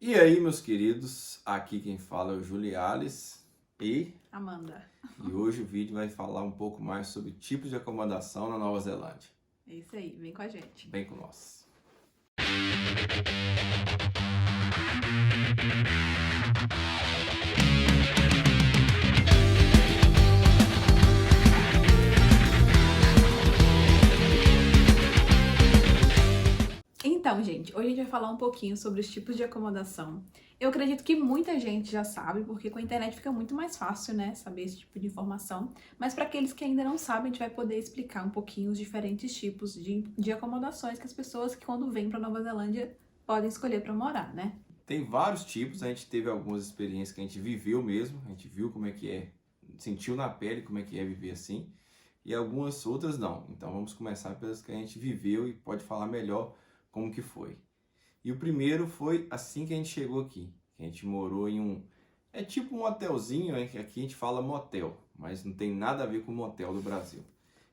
E aí, meus queridos, aqui quem fala é o Juliales e, Amanda. e hoje o vídeo vai falar um pouco mais sobre tipos de acomodação na Nova Zelândia. É isso aí, vem com a gente. Vem com nós. Então, gente, hoje a gente vai falar um pouquinho sobre os tipos de acomodação. Eu acredito que muita gente já sabe, porque com a internet fica muito mais fácil, né, saber esse tipo de informação. Mas para aqueles que ainda não sabem, a gente vai poder explicar um pouquinho os diferentes tipos de acomodações que as pessoas que quando vêm para Nova Zelândia podem escolher para morar, né? Tem vários tipos, a gente teve algumas experiências que a gente viveu mesmo, a gente viu como é que é, sentiu na pele como é que é viver assim, e algumas outras não. Então vamos começar pelas que a gente viveu e pode falar melhor como que foi. E o primeiro foi assim que a gente chegou aqui. A gente morou em um... É tipo um hotelzinho, né? Que aqui a gente fala motel, mas não tem nada a ver com o motel do Brasil.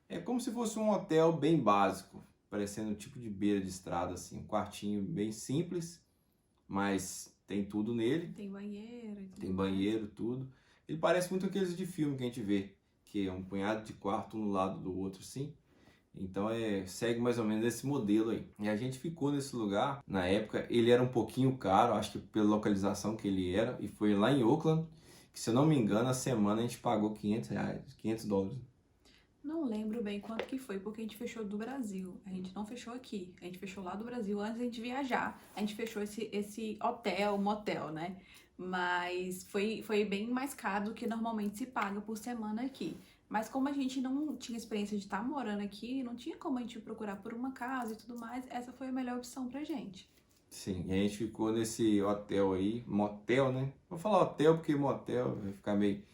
É como se fosse um hotel bem básico, parecendo um tipo de beira de estrada, assim. Um quartinho bem simples, mas tem tudo nele. Tem banheiro e tudo Tem mais. banheiro, tudo. Ele parece muito aqueles de filme que a gente vê, que é um punhado de quarto um no lado do outro, assim. Então segue mais ou menos esse modelo aí. E a gente ficou nesse lugar, na época ele era um pouquinho caro, acho que pela localização que ele era, e foi lá em Auckland, que se eu não me engano, a semana a gente pagou R$ 500, $500. Não lembro bem quanto que foi, porque a gente fechou do Brasil. A gente não fechou aqui. A gente fechou lá do Brasil antes da gente viajar. A gente fechou esse hotel, motel, né? Mas foi bem mais caro do que normalmente se paga por semana aqui. Mas como a gente não tinha experiência de estar morando aqui, não tinha como a gente procurar por uma casa e tudo mais, essa foi a melhor opção pra gente. Sim, e a gente ficou nesse hotel aí, motel, né? Vou falar hotel porque motel vai ficar meio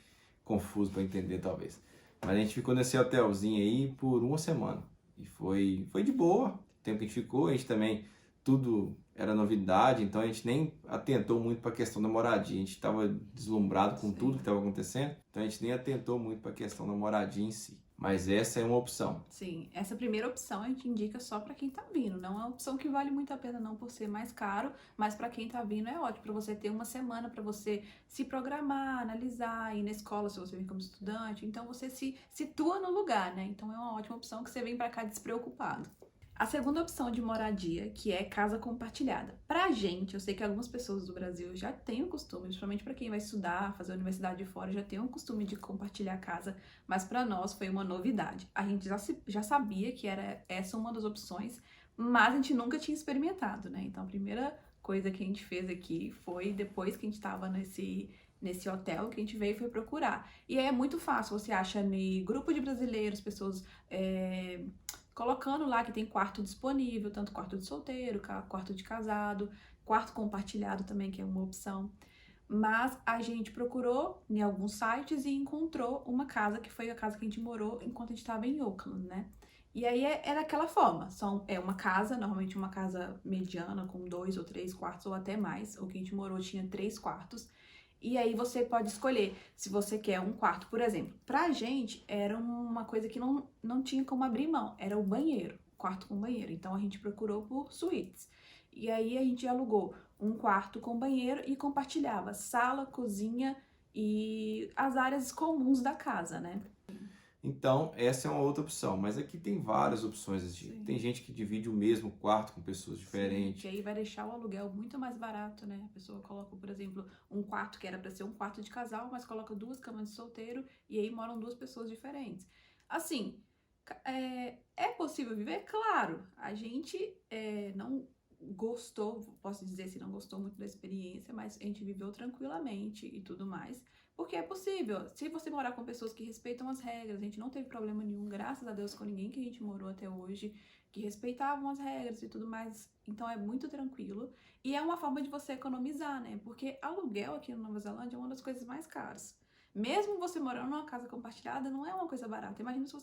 confuso para entender talvez. Mas a gente ficou nesse hotelzinho aí por uma semana. E foi de boa. O tempo que a gente ficou, a gente também, tudo era novidade, então a gente nem atentou muito para a questão da moradia. A gente estava deslumbrado com tudo que Sim. estava acontecendo, então a gente nem atentou muito para a questão da moradia em si. Mas essa é uma opção. Sim, essa primeira opção a gente indica só para quem tá vindo. Não é uma opção que vale muito a pena não por ser mais caro, mas para quem tá vindo é ótimo para você ter uma semana para você se programar, analisar, ir na escola se você vem como estudante. Então você se situa no lugar, né? Então é uma ótima opção que você vem para cá despreocupado. A segunda opção de moradia, que é casa compartilhada. Pra gente, eu sei que algumas pessoas do Brasil já têm o costume, principalmente para quem vai estudar, fazer universidade de fora, já tem o costume de compartilhar casa, mas para nós foi uma novidade. A gente já sabia que era essa uma das opções, mas a gente nunca tinha experimentado, né? Então a primeira coisa que a gente fez aqui foi depois que a gente estava nesse hotel que a gente veio e foi procurar. E aí é muito fácil, você acha no grupo de brasileiros, pessoas colocando lá que tem quarto disponível, tanto quarto de solteiro, quarto de casado, quarto compartilhado também, que é uma opção. Mas a gente procurou em alguns sites e encontrou uma casa que foi a casa que a gente morou enquanto a gente estava em Auckland, né? E aí é daquela forma, é uma casa, normalmente uma casa mediana, com 2 ou 3 quartos ou até mais. O que a gente morou tinha 3 quartos. E aí você pode escolher se você quer um quarto, por exemplo. Pra gente era uma coisa que não tinha como abrir mão, era o banheiro, quarto com banheiro. Então a gente procurou por suítes. E aí a gente alugou um quarto com banheiro e compartilhava sala, cozinha e as áreas comuns da casa, né? Então, essa é uma outra opção, mas aqui tem várias opções desse tipo. Sim. Tem gente que divide o mesmo quarto com pessoas Sim, diferentes. que aí vai deixar o aluguel muito mais barato, né? A pessoa coloca, por exemplo, um quarto que era para ser um quarto de casal, mas coloca 2 camas de solteiro e aí moram 2 pessoas diferentes. Assim, é possível viver? Claro. A gente não gostou, posso dizer se não gostou muito da experiência, mas a gente viveu tranquilamente e tudo mais. Porque é possível. Se você morar com pessoas que respeitam as regras, a gente não teve problema nenhum, graças a Deus, com ninguém que a gente morou até hoje que respeitavam as regras e tudo mais. Então é muito tranquilo. E é uma forma de você economizar, né? Porque aluguel aqui na Nova Zelândia é uma das coisas mais caras. Mesmo você morando numa casa compartilhada, não é uma coisa barata. Imagina se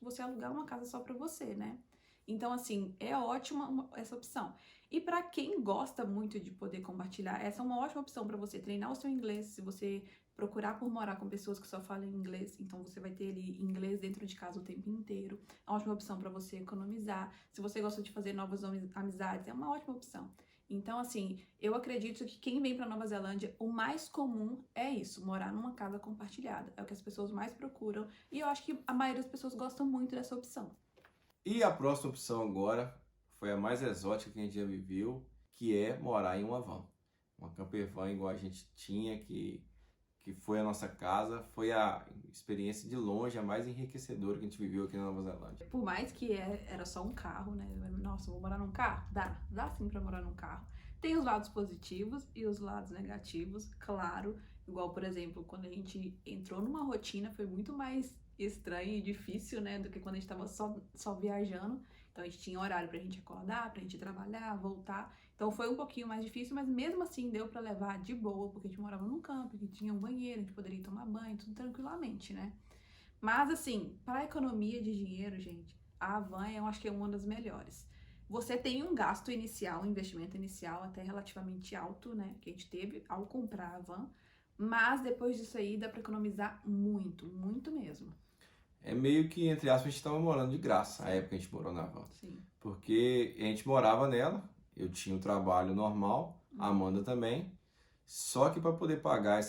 você alugar uma casa só para você, né? Então, assim, é ótima essa opção. E para quem gosta muito de poder compartilhar, essa é uma ótima opção para você treinar o seu inglês. Se você procurar por morar com pessoas que só falam inglês, então você vai ter ali inglês dentro de casa o tempo inteiro. É uma ótima opção para você economizar. Se você gosta de fazer novas amizades, é uma ótima opção. Então, assim, eu acredito que quem vem para Nova Zelândia, o mais comum é isso, morar numa casa compartilhada. É o que as pessoas mais procuram e eu acho que a maioria das pessoas gostam muito dessa opção. E a próxima opção agora foi a mais exótica que a gente já viveu, que é morar em uma van. Uma camper van igual a gente tinha, que foi a nossa casa, foi a experiência de longe a mais enriquecedora que a gente viveu aqui na Nova Zelândia. Por mais que era só um carro, né? Nossa, vou morar num carro? Dá sim pra morar num carro. Tem os lados positivos e os lados negativos, claro. Igual, por exemplo, quando a gente entrou numa rotina, foi muito mais estranho e difícil, né? Do que quando a gente tava só viajando. Então a gente tinha horário pra gente acordar, pra gente trabalhar, voltar. Então foi um pouquinho mais difícil, mas mesmo assim deu pra levar de boa, porque a gente morava num camping, que tinha um banheiro, a gente poderia tomar banho, tudo tranquilamente, né? Mas assim, para economia de dinheiro, gente, a van eu acho que é uma das melhores. Você tem um gasto inicial, um investimento inicial até relativamente alto, né? Que a gente teve ao comprar a van, mas depois disso aí dá para economizar muito, muito mesmo. É meio que, entre aspas, a gente estava morando de graça, a época que a gente morou na van. Sim. Porque a gente morava nela, eu tinha um trabalho normal, a Amanda também, só que para poder pagar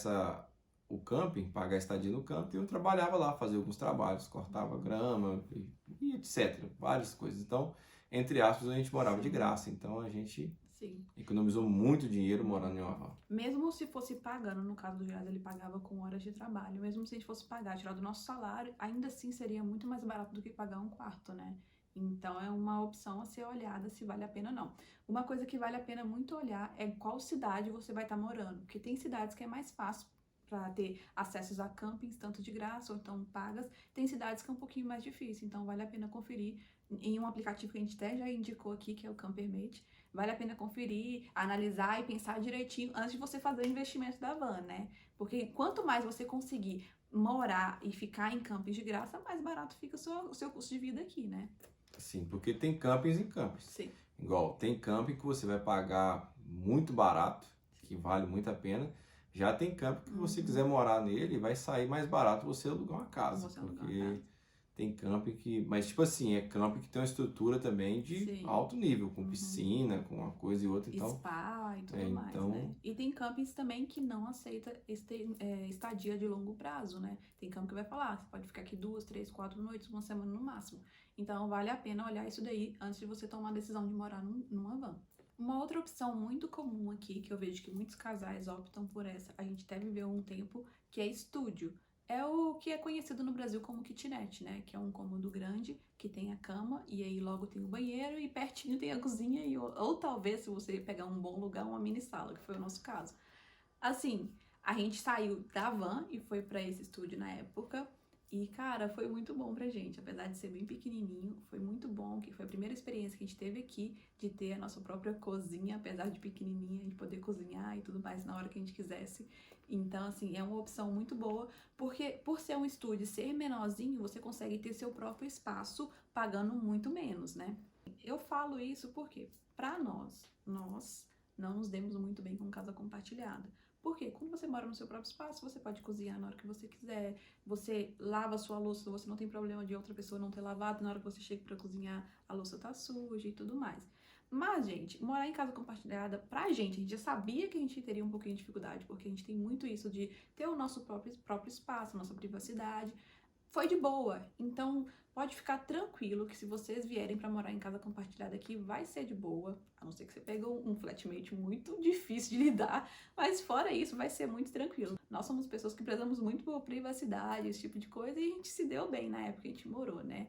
o camping, pagar a estadia no camping, eu trabalhava lá, fazia alguns trabalhos, cortava grama e etc, várias coisas. Então, entre aspas, a gente morava de graça, então a gente Sim. economizou muito dinheiro morando em uma van. Mesmo se fosse pagando, no caso do Gerardo, ele pagava com horas de trabalho. Mesmo se a gente fosse pagar, tirar do nosso salário, ainda assim seria muito mais barato do que pagar um quarto, né? Então é uma opção a ser olhada se vale a pena ou não. Uma coisa que vale a pena muito olhar é qual cidade você vai estar morando. Porque tem cidades que é mais fácil para ter acessos a campings, tanto de graça ou então pagas. Tem cidades que é um pouquinho mais difícil, então vale a pena conferir em um aplicativo que a gente até já indicou aqui, que é o Campermate. Vale a pena conferir, analisar e pensar direitinho antes de você fazer o investimento da van, né? Porque quanto mais você conseguir morar e ficar em campings de graça, mais barato fica o seu custo de vida aqui, né? Sim, porque tem campings e campings. Sim. Igual, tem camping que você vai pagar muito barato, que vale muito a pena. Já tem camping que você quiser morar nele, vai sair mais barato você alugar uma casa. Você alugar uma Porque casa. tem camping que... Mas, tipo assim, é camping que tem uma estrutura também de Sim. alto nível, com piscina, com uma coisa e outra e tal. Spa e tudo mais, então... né? E tem campings também que não aceita estadia de longo prazo, né? Tem camping que vai falar, você pode ficar aqui 2, 3, 4 noites, uma semana no máximo. Então vale a pena olhar isso daí antes de você tomar a decisão de morar numa van. Uma outra opção muito comum aqui, que eu vejo que muitos casais optam por essa, a gente até viveu um tempo, que é estúdio. É o que é conhecido no Brasil como kitnet, né? Que é um cômodo grande, que tem a cama, e aí logo tem o banheiro, e pertinho tem a cozinha, ou talvez, se você pegar um bom lugar, uma mini sala, que foi o nosso caso. Assim, a gente saiu da van e foi pra esse estúdio na época, e, cara, foi muito bom pra gente, apesar de ser bem pequenininho, foi muito bom, que foi a primeira experiência que a gente teve aqui, de ter a nossa própria cozinha, apesar de pequenininha, a gente poder cozinhar e tudo mais na hora que a gente quisesse. Então, assim, é uma opção muito boa, porque por ser um estúdio e ser menorzinho, você consegue ter seu próprio espaço pagando muito menos, né? Eu falo isso porque, pra nós não nos demos muito bem com casa compartilhada. Porque quando você mora no seu próprio espaço, você pode cozinhar na hora que você quiser, você lava a sua louça, você não tem problema de outra pessoa não ter lavado, na hora que você chega pra cozinhar, a louça tá suja e tudo mais. Mas, gente, morar em casa compartilhada, pra gente, a gente já sabia que a gente teria um pouquinho de dificuldade, porque a gente tem muito isso de ter o nosso próprio espaço, a nossa privacidade. Foi de boa, então pode ficar tranquilo que se vocês vierem pra morar em casa compartilhada aqui, vai ser de boa, a não ser que você pegue um flatmate muito difícil de lidar, mas fora isso, vai ser muito tranquilo. Nós somos pessoas que prezamos muito por privacidade, esse tipo de coisa, e a gente se deu bem na época que a gente morou, né?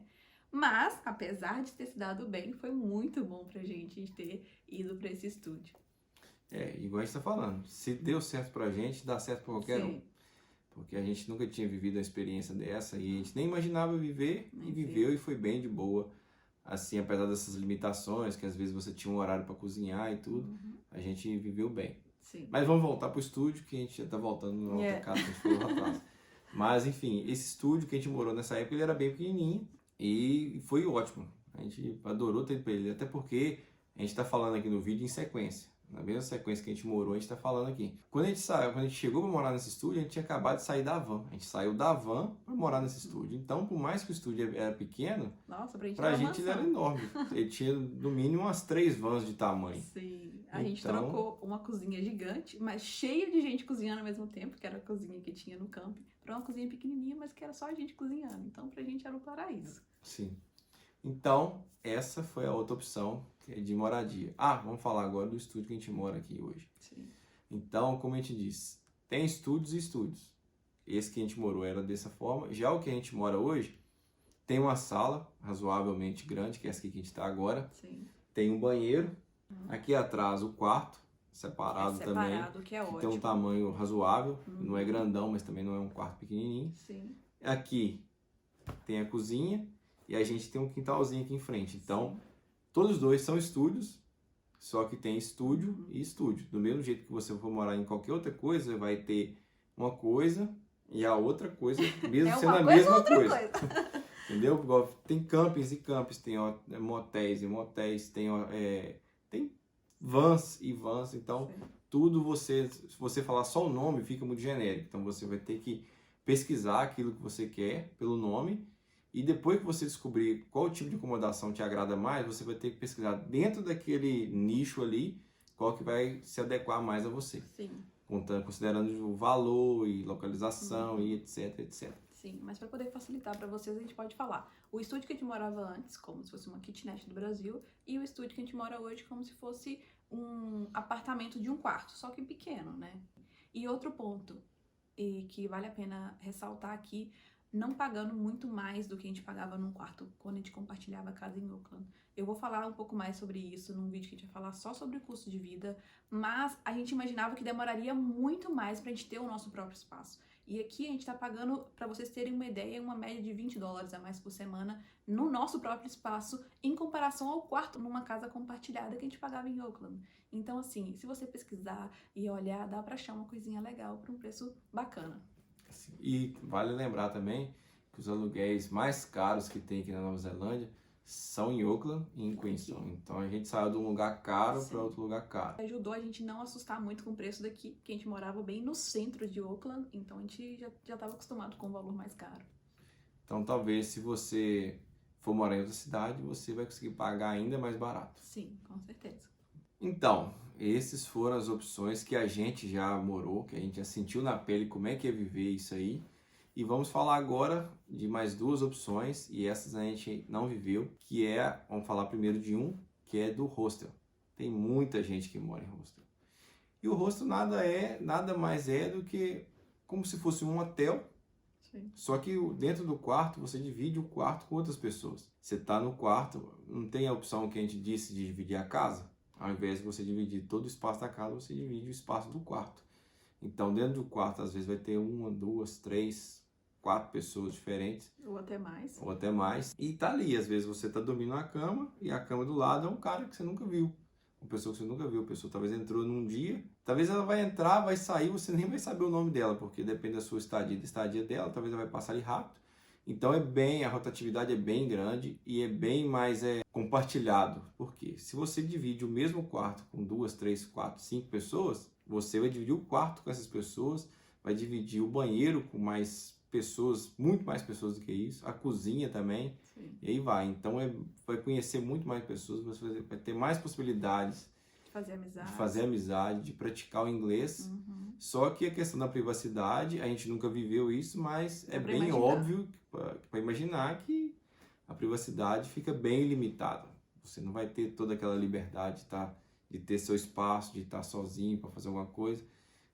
Mas, apesar de ter se dado bem, foi muito bom pra gente ter ido pra esse estúdio. Igual a gente tá falando, se deu certo pra gente, dá certo pra qualquer um. Porque a gente nunca tinha vivido uma experiência dessa e a gente nem imaginava viver e viveu e foi bem de boa. Assim, apesar dessas limitações, que às vezes você tinha um horário para cozinhar e tudo, a gente viveu bem. Sim. Mas vamos voltar pro estúdio, que a gente já tá voltando na outra casa que a gente falou lá atrás. Mas enfim, esse estúdio que a gente morou nessa época, ele era bem pequenininho e foi ótimo. A gente adorou ter ido pra ele, até porque a gente tá falando aqui no vídeo em sequência. Na mesma sequência que a gente morou, a gente tá falando aqui. Quando a gente chegou para morar nesse estúdio, a gente tinha acabado de sair da van. A gente saiu da van para morar nesse estúdio. Então, por mais que o estúdio era pequeno, nossa, pra gente ele era enorme. Ele tinha, no mínimo, umas 3 vans de tamanho. Sim. A gente Então, trocou uma cozinha gigante, mas cheia de gente cozinhando ao mesmo tempo, que era a cozinha que tinha no camping, para uma cozinha pequenininha, mas que era só a gente cozinhando. Então, pra gente era um paraíso. sim. Então, essa foi a outra opção, que é de moradia. Ah, vamos falar agora do estúdio que a gente mora aqui hoje. Sim. Então, como a gente disse, tem estúdios e estúdios. Esse que a gente morou era dessa forma. Já o que a gente mora hoje, tem uma sala razoavelmente grande, que é essa aqui que a gente está agora. Sim. Tem um banheiro. Aqui atrás o quarto, separado também. Separado, que é Que ótimo. tem um tamanho razoável. Não é grandão, mas também não é um quarto pequenininho. Sim. Aqui tem a cozinha e a gente tem um quintalzinho aqui em frente. Então, Sim. todos os dois são estúdios, só que tem estúdio e estúdio. Do mesmo jeito que você for morar em qualquer outra coisa, vai ter uma coisa e a outra coisa, mesmo sendo a mesma coisa. Entendeu? Igual tem campings e campings, tem motéis e motéis, tem vans e vans. Então, Sim. tudo se você falar só o nome, fica muito genérico. Então, você vai ter que pesquisar aquilo que você quer pelo nome. E depois que você descobrir qual tipo de acomodação te agrada mais, você vai ter que pesquisar dentro daquele nicho ali qual que vai se adequar mais a você. Sim. Considerando o valor e localização e etc, etc. Sim, mas para poder facilitar para vocês, a gente pode falar o estúdio que a gente morava antes, como se fosse uma kitnet do Brasil, e o estúdio que a gente mora hoje, como se fosse um apartamento de um quarto, só que pequeno, né? E outro ponto, e que vale a pena ressaltar aqui, não pagando muito mais do que a gente pagava num quarto quando a gente compartilhava a casa em Oakland. Eu vou falar um pouco mais sobre isso num vídeo que a gente vai falar só sobre o custo de vida, mas a gente imaginava que demoraria muito mais pra gente ter o nosso próprio espaço. E aqui a gente tá pagando, pra vocês terem uma ideia, uma média de $20 a mais por semana no nosso próprio espaço, em comparação ao quarto numa casa compartilhada que a gente pagava em Oakland. Então, assim, se você pesquisar e olhar, dá pra achar uma coisinha legal por um preço bacana. E vale lembrar também que os aluguéis mais caros que tem aqui na Nova Zelândia são em Auckland e em Queenstown. Então a gente saiu de um lugar caro para outro lugar caro. Ajudou a gente não assustar muito com o preço daqui, porque a gente morava bem no centro de Auckland, então a gente já estava acostumado com o valor mais caro. Então talvez se você for morar em outra cidade, você vai conseguir pagar ainda mais barato. Sim, com certeza. Então, essas foram as opções que a gente já morou, que a gente já sentiu na pele como é que é viver isso aí. E vamos falar agora de mais duas opções, e essas a gente não viveu, que é, vamos falar primeiro de um, que é do hostel. Tem muita gente que mora em hostel. E o hostel nada mais é do que como se fosse um hotel, Sim. só que dentro do quarto você divide o quarto com outras pessoas. Você está no quarto, não tem a opção que a gente disse de dividir a casa? Ao invés de você dividir todo o espaço da casa, você divide o espaço do quarto. Então, dentro do quarto, às vezes vai ter uma, duas, três, 4 pessoas diferentes. Ou até mais. Ou até mais. E tá ali, às vezes você tá dormindo na cama e a cama do lado é um cara que você nunca viu. Uma pessoa que você nunca viu. A pessoa talvez entrou num dia, talvez ela vai entrar, vai sair, você nem vai saber o nome dela, porque depende da sua estadia dela, talvez ela vai passar ali rápido. Então a rotatividade é bem grande e é bem mais compartilhado. Por quê? Se você divide o mesmo quarto com 2, 3, 4, 5 pessoas, você vai dividir o quarto com essas pessoas, vai dividir o banheiro com mais pessoas, muito mais pessoas do que isso, a cozinha também, Sim. E aí vai. Então vai conhecer muito mais pessoas, você vai ter mais possibilidades de fazer amizade, de praticar o inglês. Uhum. Só que a questão da privacidade, a gente nunca viveu isso, mas é bem imaginar. óbvio para imaginar que a privacidade fica bem limitada. Você não vai ter toda aquela liberdade de ter seu espaço, de estar sozinho para fazer alguma coisa.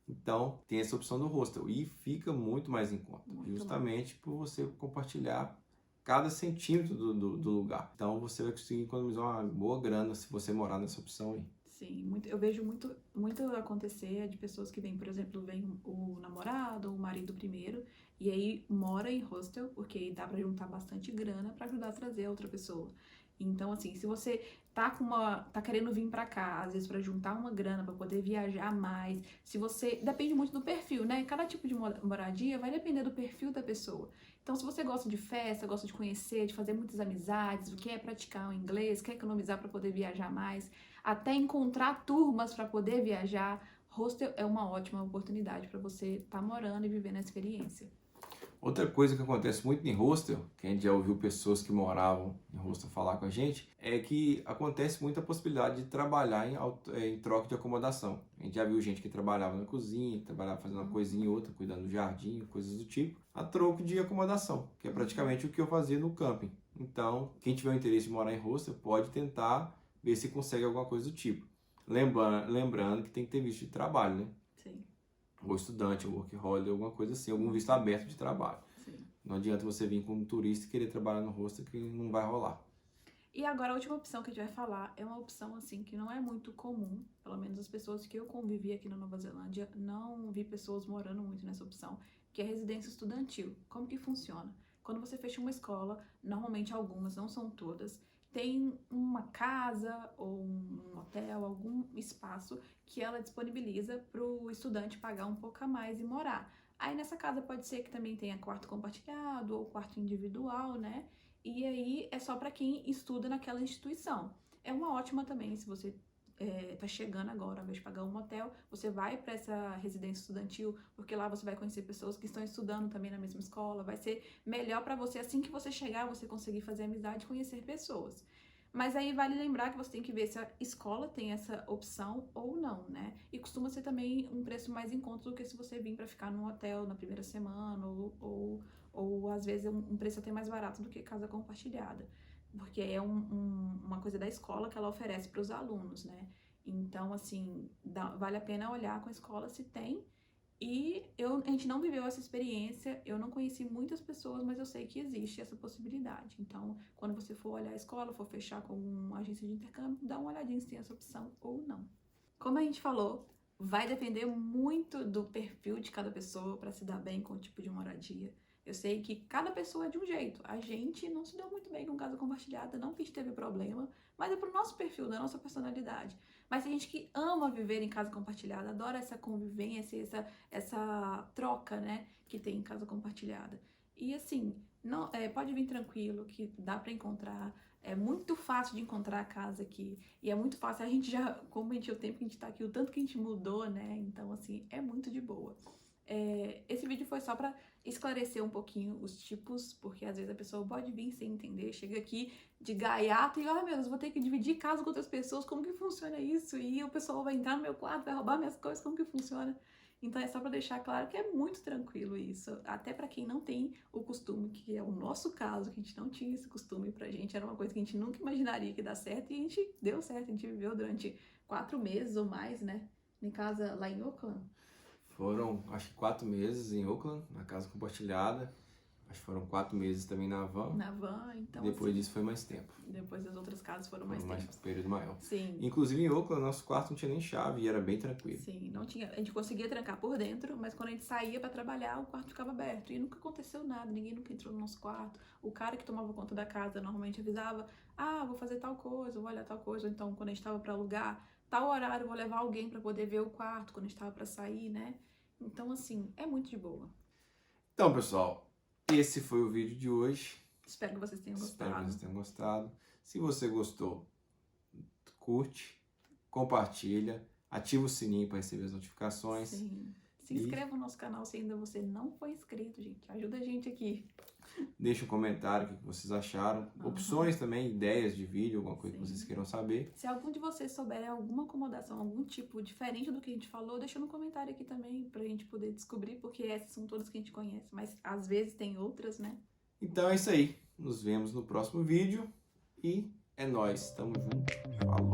Então, tem essa opção do hostel e fica muito mais em conta, justamente por você compartilhar cada centímetro do lugar. Então, você vai conseguir economizar uma boa grana se você morar nessa opção aí. Sim, eu vejo muito acontecer de pessoas que vêm, por exemplo, vem o namorado ou o marido primeiro e aí mora em hostel, porque aí dá pra juntar bastante grana pra ajudar a trazer a outra pessoa. Então, assim, se você tá querendo vir pra cá, às vezes pra juntar uma grana, pra poder viajar mais, depende muito do perfil, né? Cada tipo de moradia vai depender do perfil da pessoa. Então, se você gosta de festa, gosta de conhecer, de fazer muitas amizades, quer praticar o inglês, quer economizar pra poder viajar mais, até encontrar turmas pra poder viajar, hostel é uma ótima oportunidade pra você estar morando e vivendo a experiência. Outra coisa que acontece muito em hostel, que a gente já ouviu pessoas que moravam em hostel falar com a gente, é que acontece muito a possibilidade de trabalhar em troca de acomodação. A gente já viu gente que trabalhava na cozinha, que trabalhava fazendo uma coisinha e outra, cuidando do jardim, coisas do tipo, a troco de acomodação, que é praticamente o que eu fazia no camping. Então, quem tiver o interesse de morar em hostel pode tentar ver se consegue alguma coisa do tipo. Lembrando que tem que ter visto de trabalho, né? Sim. Ou estudante, ou work holiday, alguma coisa assim, algum visto aberto de trabalho. Sim. Não adianta você vir como turista e querer trabalhar no hostel que não vai rolar. E agora a última opção que a gente vai falar é uma opção assim que não é muito comum, pelo menos as pessoas que eu convivi aqui na Nova Zelândia, não vi pessoas morando muito nessa opção, que é residência estudantil. Como que funciona? Quando você fecha uma escola, normalmente algumas, não são todas, tem uma casa ou um hotel, algum espaço que ela disponibiliza para o estudante pagar um pouco a mais e morar. Aí nessa casa pode ser que também tenha quarto compartilhado ou quarto individual, né? E aí é só para quem estuda naquela instituição. É uma ótima também, se você tá chegando agora, ao invés de pagar um hotel, você vai para essa residência estudantil, porque lá você vai conhecer pessoas que estão estudando também na mesma escola, vai ser melhor para você, assim que você chegar, você conseguir fazer amizade e conhecer pessoas. Mas aí vale lembrar que você tem que ver se a escola tem essa opção ou não, né? E costuma ser também um preço mais em conta do que se você vir para ficar num hotel na primeira semana ou às vezes um preço até mais barato do que casa compartilhada. Porque é uma coisa da escola que ela oferece para os alunos, né? Então, assim, vale a pena olhar com a escola se tem. E a gente não viveu essa experiência, eu não conheci muitas pessoas, mas eu sei que existe essa possibilidade. Então, quando você for olhar a escola, for fechar com uma agência de intercâmbio, dá uma olhadinha se tem essa opção ou não. Como a gente falou, vai depender muito do perfil de cada pessoa para se dar bem com o tipo de moradia. Eu sei que cada pessoa é de um jeito. A gente não se deu muito bem com casa compartilhada, não que a gente teve problema, mas é pro nosso perfil, da nossa personalidade. Mas tem gente que ama viver em casa compartilhada, adora essa convivência, essa troca, né, que tem em casa compartilhada. E assim, não, pode vir tranquilo, que dá para encontrar. É muito fácil de encontrar a casa aqui. E é muito fácil. A gente já, como a gente, o tempo que a gente tá aqui, o tanto que a gente mudou, né? Então, assim, é muito de boa. Esse vídeo foi só pra esclarecer um pouquinho os tipos, porque às vezes a pessoa pode vir sem entender, chega aqui de gaiato e, ai meu Deus, vou ter que dividir casa com outras pessoas, como que funciona isso? E o pessoal vai entrar no meu quarto, vai roubar minhas coisas, como que funciona? Então é só pra deixar claro que é muito tranquilo isso, até pra quem não tem o costume, que é o nosso caso, que a gente não tinha esse costume, pra gente era uma coisa que a gente nunca imaginaria que ia dar certo, e a gente deu certo, a gente viveu durante 4 meses ou mais, né, em casa lá em Auckland. Foram, acho que 4 meses em Auckland, na casa compartilhada. Acho que foram 4 meses também na van. Na van, então. Depois assim, disso foi mais tempo. Depois das outras casas foram Foi mais tempo. período maior. Sim. Inclusive em Auckland, nosso quarto não tinha nem chave e era bem tranquilo. Sim, não tinha. A gente conseguia trancar por dentro, mas quando a gente saía pra trabalhar, o quarto ficava aberto. E nunca aconteceu nada, ninguém nunca entrou no nosso quarto. O cara que tomava conta da casa normalmente avisava: ah, vou fazer tal coisa, vou olhar tal coisa. Ou então, quando a gente tava pra alugar, tal horário, vou levar alguém pra poder ver o quarto quando a gente tava pra sair, né? Então, assim, é muito de boa. Então, pessoal, esse foi o vídeo de hoje. Espero que vocês tenham gostado. Espero que vocês tenham gostado. Se você gostou, curte, compartilha, ativa o sininho para receber as notificações. Sim. Se inscreva no nosso canal se ainda você não foi inscrito, gente. Ajuda a gente aqui. Deixa um comentário o que vocês acharam. Opções também, ideias de vídeo, alguma coisa que vocês queiram saber. Se algum de vocês souber alguma acomodação, algum tipo diferente do que a gente falou, deixa no comentário aqui também pra gente poder descobrir, porque essas são todas que a gente conhece, mas às vezes tem outras, né? Então é isso aí. Nos vemos no próximo vídeo e é nóis. Tamo junto. Falou.